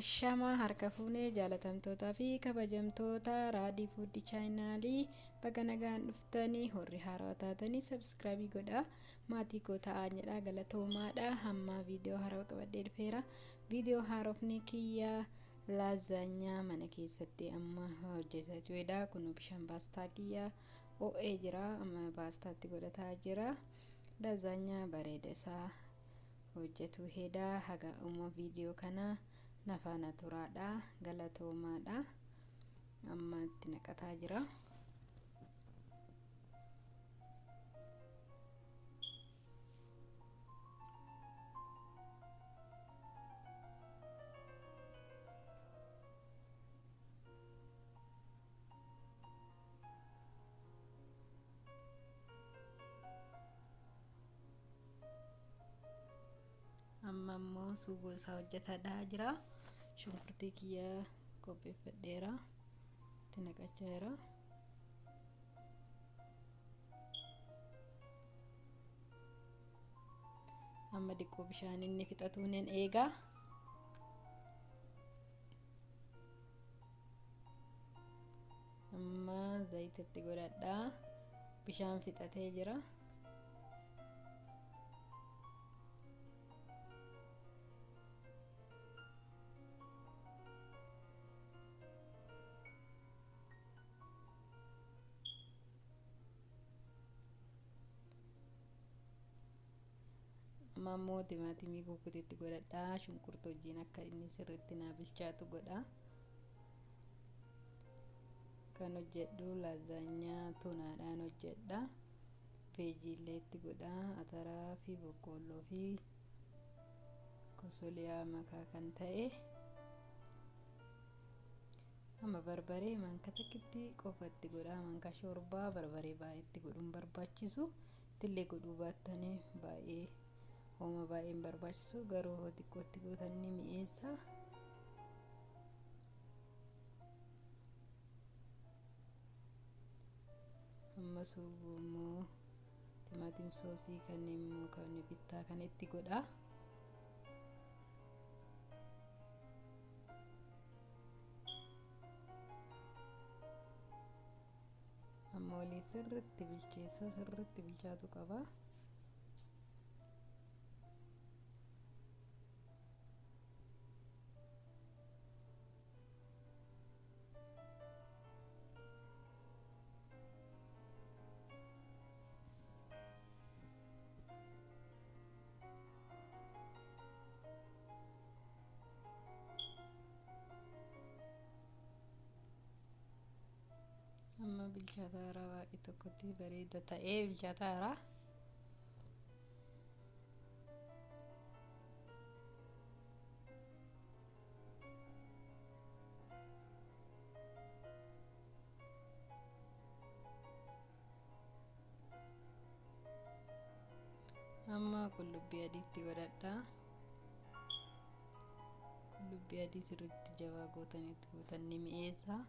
Shama harka fuunee jaalatamtootaa fi kabajamtoota raadii fuudii chaayinaalii baga nagaan dhuftanii horri haarawaa taatanii sabskraabii godhaa maatii koo ta'aa jedhaa galatoomaadha. Hamma viidiyoo haarawaa qabadhee dhufeera. Viidiyoo haarofni kiyyaa laazaanyaa mana keessatti amma hojjetaa jiruudha. Kun bishaan baastaa kiyyaa o'ee jira, amma baastaatti godhataa jira. Laazaanyaa bareeda isaa hojjetu hedaa haga umma viidiyoo kana nafaana turaadha galatoomaadha. Amma itti naqataa jira. Amma immoo suugoo isaa hojjetaadhaa jira. Shunkurtii kiyyaa qopheeffadheera, itti naqachaa jira. Amma diqqoo bishaan inni fixatu nan eega. Amma zayitatti godhadhaa. Bishaan fixatee jira. Amma immoo timaatimii kukkuteetti godhadhaa. Shunkurtii wajjin akka inni sirriitti naa bilchaatu godha. Kan hojjedhu laazaanyaa tunaadhaan hojjedha. Veejiillee itti godha. Ataraa fi boqqoolloo fi kosoliyaa makaa kan ta'e. Amma barbaree manka takkitti qofatti godha. Manka shorbaa barbaree baay'eetti godhuun barbaachisu. Tillee godhuu baattanii baay'ee hooma baay'een barbaachisu, garuu xiqqootti gootanii mi'eessa. Amma suugoo immoo timaatim soosii kan immoo kan bittaa kan itti godha. Amma walii sirriitti bilcheessa, sirriitti bilchaatu qaba. Amma bilchaataa jira, baay'ee tokkotti bareeda ta'ee bilchaataa jira. Amma qullubbii adiitti godhadhaa. Qullubbii adii sirriitti jabaa gootanii mi'eessa.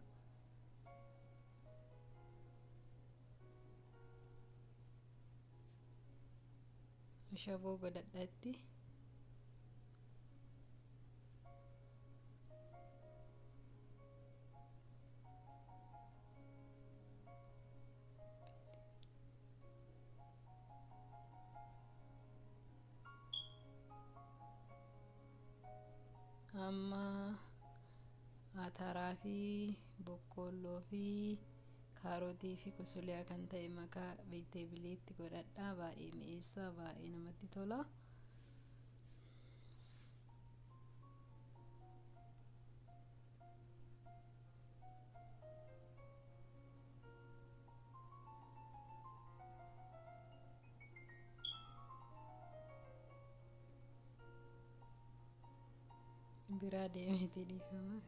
Ashaboo godhadhaa itti. Amma ataraa fi boqqoolloo fi kaarotii fi kosoliyaa kan ta'e makaa veejiteebiliitti godhadhaa. Baay'ee mi'eessa, baay'ee namatti tola. Biraa deemeetii dhiifama.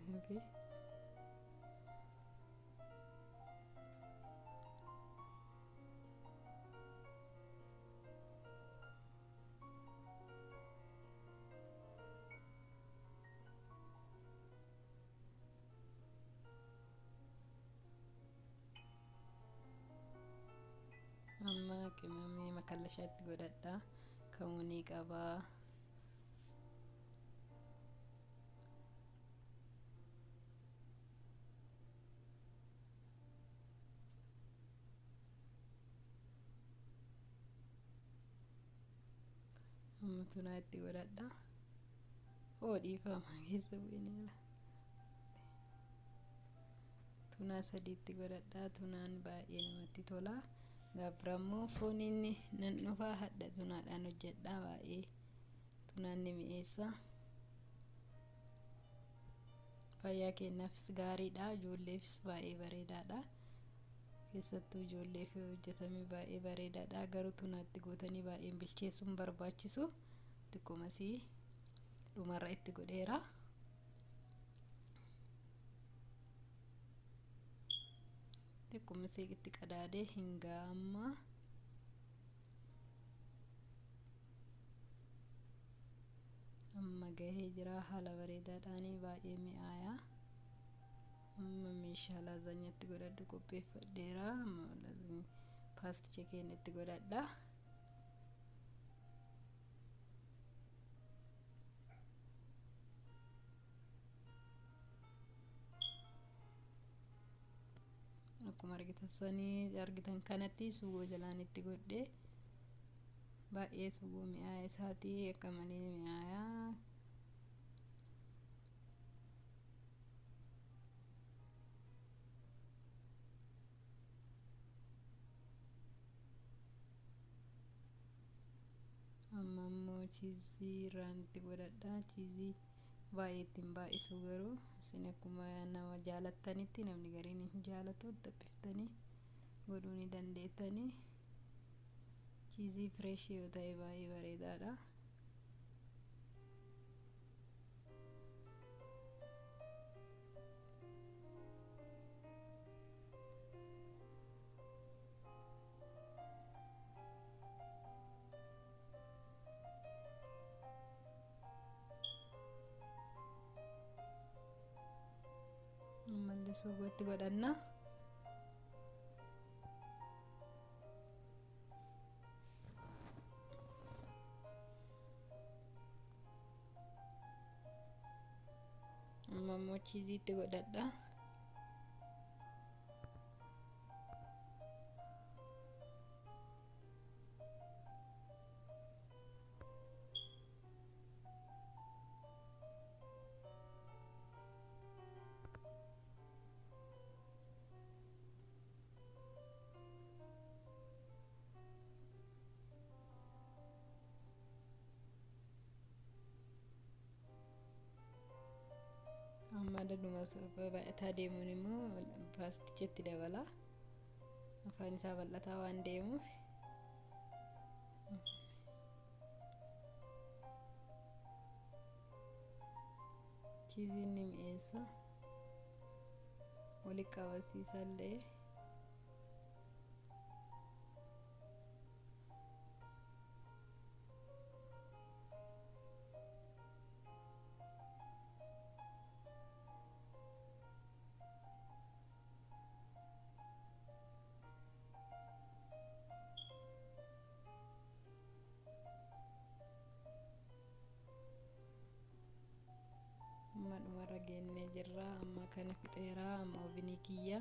Amma qimamii makallashaatti godhadhaa. Kamuunii qabaa. tunaa itti godhadha. Dhiifama keessa bu'inidha. Tunaa 3 itti godhadha. Tunaan baay'ee namatti tola. Gaabbirammoo foon inni nan dhufaa hadha tunaadhaan hojjedha. Baay'ee tunaan ni mi'eessa. Fayyaa keenyaafis gaariidha. Ijoolleefis baay'ee bareedaadha. Keessattuu ijoolleef hojjetamee baay'ee bareedaadha. Garuu tunaatti gootanii baay'een bilcheessuun barbaachisu. Xiqqoomasii dhumarra itti godheera. Xiqqoomasii itti qadaadee hinga amma gahee jira. Haala bareedaadhaan baay'ee mi'aayaa. Amma meeshaa laazaanyaatti godhadhu qopheeffadheera. Paasticha keenya itti godhadha. Akkuma argitan kanatti suugoo jalaan itti godhee baay'ee suugoo mi'aayaa isaatii akka malee mi'aayaa. Amma immoo chiizii irraan itti godhadha. Chiizii baay'ee ittiin baay'isu garuu isin akkuma nama jaalattanitti, namni gariin hin jaalatu, taphiftanii godhuu ni dandeettanii. Chiizii fireeshii yoo ta'e baay'ee bareedaadha. Ammallee suugoo itti godhanna. Amma immoo chiizii itti godhadha. Amma daduma baay'ataa deemuun immoo paastichatti dabala. Afaan isaa bal'ataa waan deemuuf chiiziin ni mi'eessa. Walitti qabasiisallee. Amma dhumarra geennee jirra. Amma kana fixeera. Amma ovenii kiyya